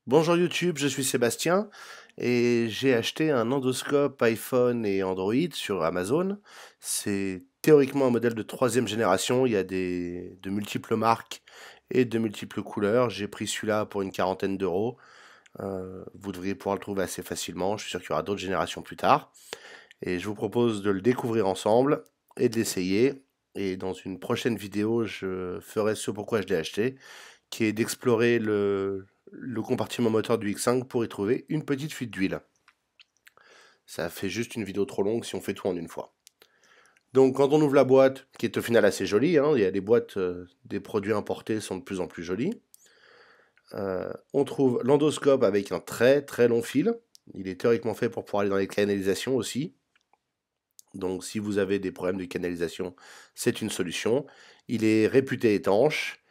Bonjour YouTube, je suis Sébastien et j'ai acheté un endoscope iPhone et Android sur Amazon. C'est théoriquement un modèle de troisième génération, il y a de multiples marques et de multiples couleurs. J'ai pris celui-là pour une quarantaine d'euros. Vous devriez pouvoir le trouver assez facilement, je suis sûr qu'il y aura d'autres générations plus tard. Et je vous propose de le découvrir ensemble et de l'essayer. Et dans une prochaine vidéo, je ferai ce pourquoi je l'ai acheté, qui est d'explorer le compartiment moteur du X5 pour y trouver une petite fuite d'huile. Ça fait juste une vidéo trop longue si on fait tout en une fois. Donc quand on ouvre la boîte, qui est au final assez jolie, hein, il y a des boîtes des produits importés sont de plus en plus jolies, on trouve l'endoscope avec un très très long fil. Il est théoriquement fait pour pouvoir aller dans les canalisations aussi. Donc si vous avez des problèmes de canalisation, c'est une solution. Il est réputé étanche.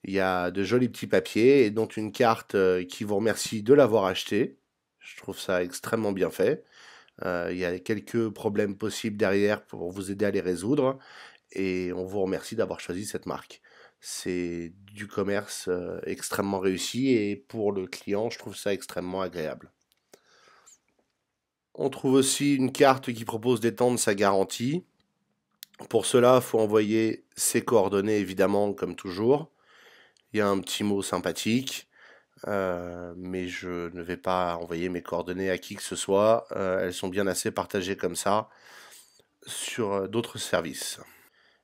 Il y a de jolis petits papiers et dont une carte qui vous remercie de l'avoir acheté. Je trouve ça extrêmement bien fait. Il y a quelques problèmes possibles derrière pour vous aider à les résoudre. Et on vous remercie d'avoir choisi cette marque. C'est du commerce extrêmement réussi et pour le client, je trouve ça extrêmement agréable. On trouve aussi une carte qui propose d'étendre sa garantie. Pour cela, il faut envoyer ses coordonnées évidemment comme toujours. Il y a un petit mot sympathique. Mais je ne vais pas envoyer mes coordonnées à qui que ce soit. Elles sont bien assez partagées comme ça sur d'autres services.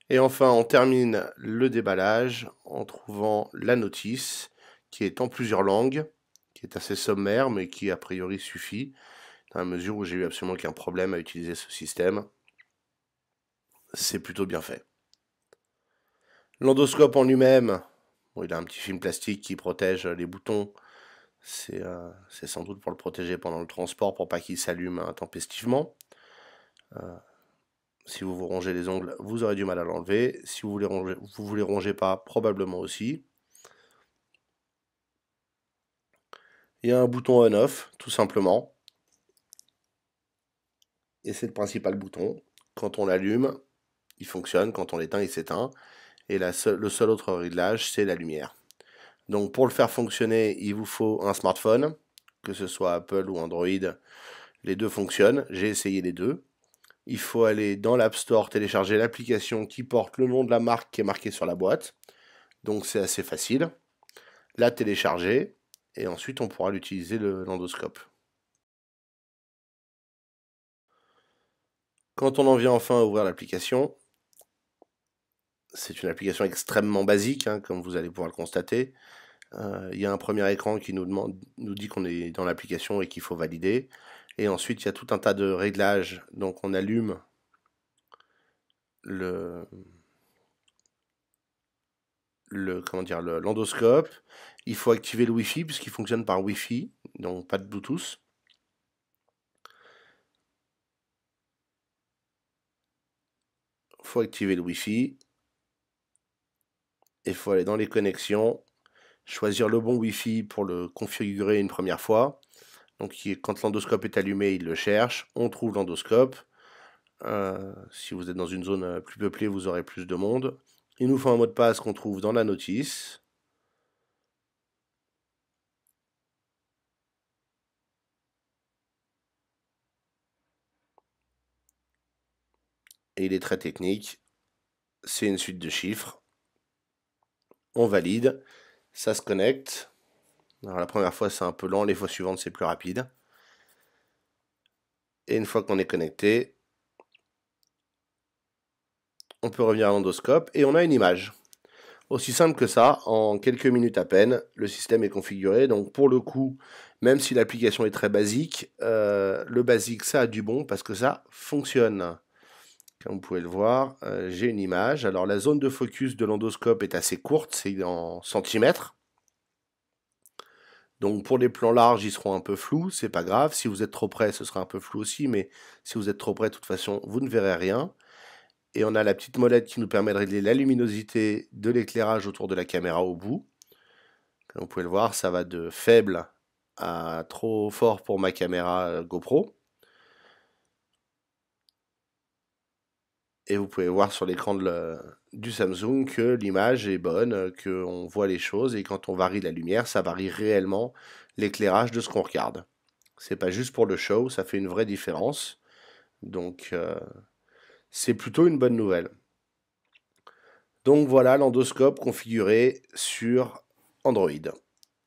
Et enfin, on termine le déballage en trouvant la notice qui est en plusieurs langues, qui est assez sommaire, mais qui a priori suffit, dans la mesure où j'ai eu absolument aucun problème à utiliser ce système. C'est plutôt bien fait. L'endoscope en lui-même, bon, il a un petit film plastique qui protège les boutons. C'est sans doute pour le protéger pendant le transport pour pas qu'il s'allume intempestivement. Si vous vous rongez les ongles, vous aurez du mal à l'enlever. Si vous voulez ronger pas, probablement aussi. Il y a un bouton on-off, tout simplement. Et c'est le principal bouton. Quand on l'allume, il fonctionne. Quand on l'éteint, il s'éteint. Et le seul autre réglage, c'est la lumière. Donc pour le faire fonctionner, il vous faut un smartphone, que ce soit Apple ou Android. Les deux fonctionnent. J'ai essayé les deux. Il faut aller dans l'App Store, télécharger l'application qui porte le nom de la marque qui est marqué sur la boîte. Donc c'est assez facile. La télécharger et ensuite on pourra l'utiliser l'endoscope. Quand on en vient enfin à ouvrir l'application, c'est une application extrêmement basique, hein, comme vous allez pouvoir le constater. Il y a un premier écran qui nous dit qu'on est dans l'application et qu'il faut valider. Et ensuite, il y a tout un tas de réglages. Donc on allume l'endoscope. Il faut activer le Wi-Fi puisqu'il fonctionne par Wi-Fi, donc pas de Bluetooth. Il faut activer le Wi-Fi. Et il faut aller dans les connexions, choisir le bon Wi-Fi pour le configurer une première fois. Donc quand l'endoscope est allumé, il le cherche. On trouve l'endoscope. Si vous êtes dans une zone plus peuplée, vous aurez plus de monde. Il nous faut un mot de passe qu'on trouve dans la notice. Et il est très technique. C'est une suite de chiffres. On valide. Ça se connecte. Alors la première fois c'est un peu lent, les fois suivantes c'est plus rapide. Et une fois qu'on est connecté, on peut revenir à l'endoscope et on a une image. Aussi simple que ça, en quelques minutes à peine, le système est configuré. Donc pour le coup, même si l'application est très basique, le basique ça a du bon parce que ça fonctionne. Comme vous pouvez le voir, j'ai une image. Alors la zone de focus de l'endoscope est assez courte, c'est en centimètres. Donc pour les plans larges, ils seront un peu flous, c'est pas grave. Si vous êtes trop près, ce sera un peu flou aussi, mais si vous êtes trop près, de toute façon, vous ne verrez rien. Et on a la petite molette qui nous permet de régler la luminosité de l'éclairage autour de la caméra au bout. Comme vous pouvez le voir, ça va de faible à trop fort pour ma caméra GoPro. Et vous pouvez voir sur l'écran du Samsung que l'image est bonne, qu'on voit les choses, et quand on varie la lumière, ça varie réellement l'éclairage de ce qu'on regarde. C'est pas juste pour le show, ça fait une vraie différence. Donc c'est plutôt une bonne nouvelle. Donc voilà l'endoscope configuré sur Android.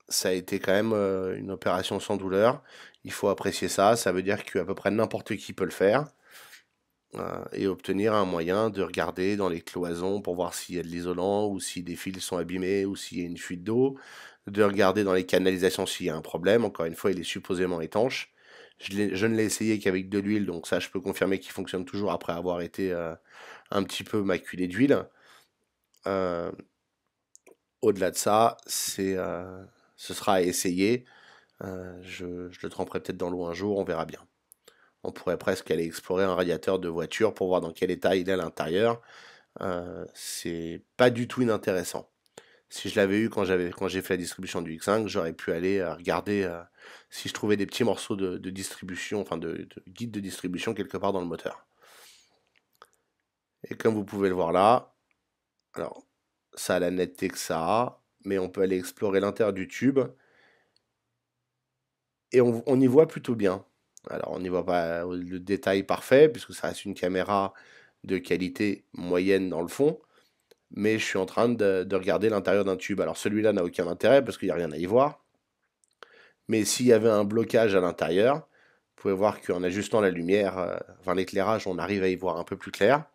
Ça a été quand même une opération sans douleur. Il faut apprécier ça. Ça veut dire qu'à peu près n'importe qui peut le faire. Et obtenir un moyen de regarder dans les cloisons pour voir s'il y a de l'isolant ou si des fils sont abîmés ou s'il y a une fuite d'eau. De regarder dans les canalisations s'il y a un problème. Encore une fois, il est supposément étanche. Je ne l'ai essayé qu'avec de l'huile, donc ça je peux confirmer qu'il fonctionne toujours après avoir été un petit peu maculé d'huile. Euh, Au-delà de ça, ce sera à essayer. Je le tremperai peut-être dans l'eau un jour, on verra bien. On pourrait presque aller explorer un radiateur de voiture pour voir dans quel état il est à l'intérieur. C'est pas du tout inintéressant. Si je l'avais eu quand j'ai fait la distribution du X5, j'aurais pu aller regarder si je trouvais des petits morceaux de distribution, enfin de guide de distribution quelque part dans le moteur. Et comme vous pouvez le voir là, alors ça a la netteté que ça a, mais on peut aller explorer l'intérieur du tube et on y voit plutôt bien. Alors on n'y voit pas le détail parfait puisque ça reste une caméra de qualité moyenne dans le fond, mais je suis en train de regarder l'intérieur d'un tube. Alors celui-là n'a aucun intérêt parce qu'il n'y a rien à y voir, mais s'il y avait un blocage à l'intérieur, vous pouvez voir qu'en ajustant la lumière, enfin l'éclairage, on arrive à y voir un peu plus clair,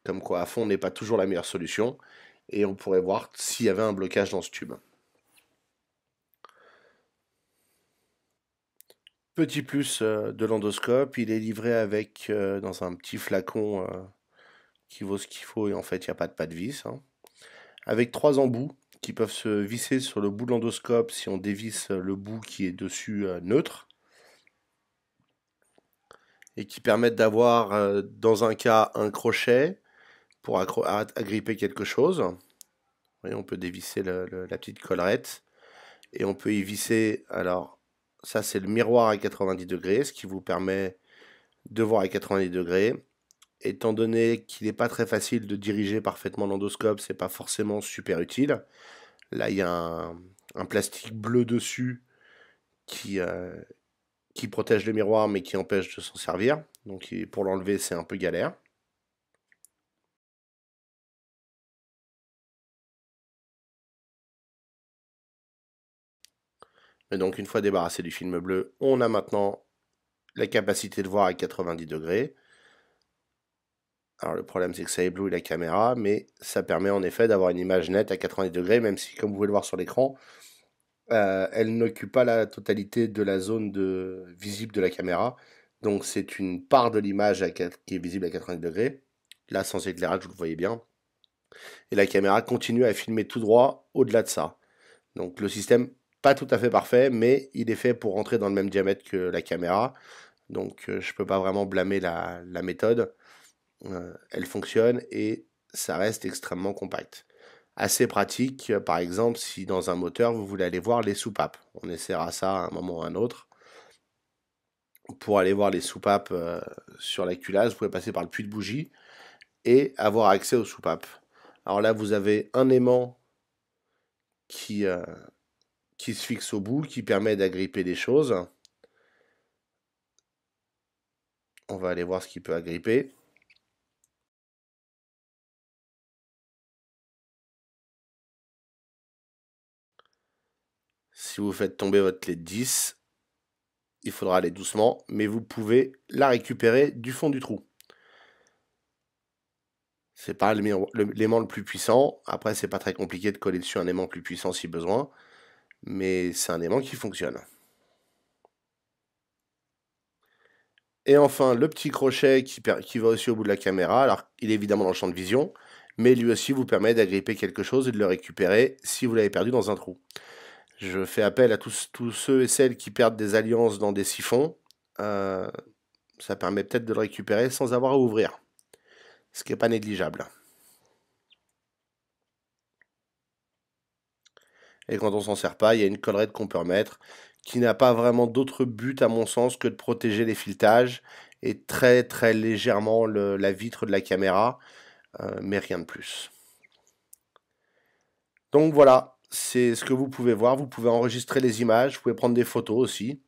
comme quoi à fond n'est pas toujours la meilleure solution, et on pourrait voir s'il y avait un blocage dans ce tube. Petit plus de l'endoscope, il est livré avec dans un petit flacon qui vaut ce qu'il faut, et en fait il n'y a pas de pas de vis, hein. Avec 3 embouts qui peuvent se visser sur le bout de l'endoscope si on dévisse le bout qui est dessus neutre, et qui permettent d'avoir dans un cas un crochet pour agripper quelque chose. Vous voyez, on peut dévisser la petite collerette et on peut y visser. Alors ça c'est le miroir à 90 degrés, ce qui vous permet de voir à 90 degrés. Étant donné qu'il n'est pas très facile de diriger parfaitement l'endoscope, c'est pas forcément super utile. Là, il y a un plastique bleu dessus qui, qui protège le miroir mais qui empêche de s'en servir. Donc pour l'enlever, c'est un peu galère. Et donc une fois débarrassé du film bleu, on a maintenant la capacité de voir à 90 degrés. Alors le problème c'est que ça éblouit la caméra, mais ça permet en effet d'avoir une image nette à 90 degrés, même si comme vous pouvez le voir sur l'écran, elle n'occupe pas la totalité de la zone visible de la caméra. Donc c'est une part de l'image qui est visible à 90 degrés. Là sans éclairage, vous le voyez bien. Et la caméra continue à filmer tout droit au-delà de ça. Donc le système, pas tout à fait parfait, mais il est fait pour rentrer dans le même diamètre que la caméra. Donc je ne peux pas vraiment blâmer la méthode. Elle fonctionne et ça reste extrêmement compact. Assez pratique, par exemple, si dans un moteur, vous voulez aller voir les soupapes. On essaiera ça à un moment ou à un autre. Pour aller voir les soupapes sur la culasse, vous pouvez passer par le puits de bougie et avoir accès aux soupapes. Alors là, vous avez un aimant qui se fixe au bout, qui permet d'agripper des choses. On va aller voir ce qu'il peut agripper. Si vous faites tomber votre clé de 10, il faudra aller doucement, mais vous pouvez la récupérer du fond du trou. C'est pas l'aimant le plus puissant. Après, c'est pas très compliqué de coller dessus un aimant plus puissant si besoin, mais c'est un aimant qui fonctionne. Et enfin, le petit crochet qui va aussi au bout de la caméra. Alors, il est évidemment dans le champ de vision, mais lui aussi vous permet d'agripper quelque chose et de le récupérer si vous l'avez perdu dans un trou. Je fais appel à tous ceux et celles qui perdent des alliances dans des siphons. Ça permet peut-être de le récupérer sans avoir à ouvrir, ce qui n'est pas négligeable. Et quand on s'en sert pas, il y a une collerette qu'on peut remettre qui n'a pas vraiment d'autre but à mon sens que de protéger les filetages et très très légèrement la vitre de la caméra, mais rien de plus. Donc voilà, c'est ce que vous pouvez voir. Vous pouvez enregistrer les images, vous pouvez prendre des photos aussi.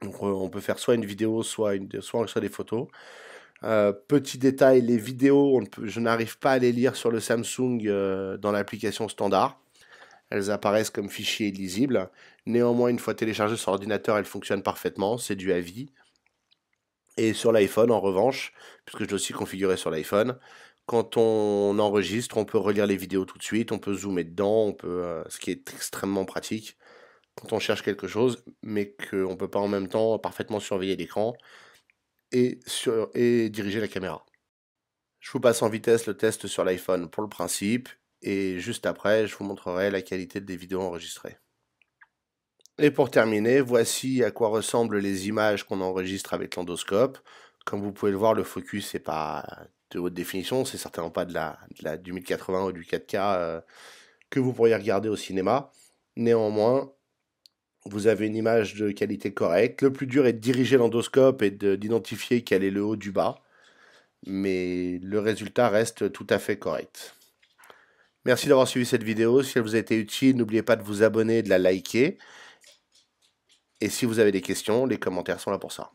Donc on peut faire soit une vidéo, soit enregistrer des photos. Petit détail, les vidéos, je n'arrive pas à les lire sur le Samsung dans l'application standard. Elles apparaissent comme fichiers illisibles. Néanmoins, une fois téléchargées sur ordinateur, elles fonctionnent parfaitement, c'est du à vie. Et sur l'iPhone, en revanche, puisque je l'ai aussi configuré sur l'iPhone, quand on enregistre, on peut relire les vidéos tout de suite, on peut zoomer dedans, ce qui est extrêmement pratique quand on cherche quelque chose, mais qu'on ne peut pas en même temps parfaitement surveiller l'écran et diriger la caméra. Je vous passe en vitesse le test sur l'iPhone pour le principe, et juste après, je vous montrerai la qualité des vidéos enregistrées. Et pour terminer, voici à quoi ressemblent les images qu'on enregistre avec l'endoscope. Comme vous pouvez le voir, le focus n'est pas de haute définition, c'est certainement pas du 1080 ou du 4K que vous pourriez regarder au cinéma. Néanmoins, vous avez une image de qualité correcte. Le plus dur est de diriger l'endoscope et d'identifier quel est le haut du bas. Mais le résultat reste tout à fait correct. Merci d'avoir suivi cette vidéo. Si elle vous a été utile, n'oubliez pas de vous abonner et de la liker. Et si vous avez des questions, les commentaires sont là pour ça.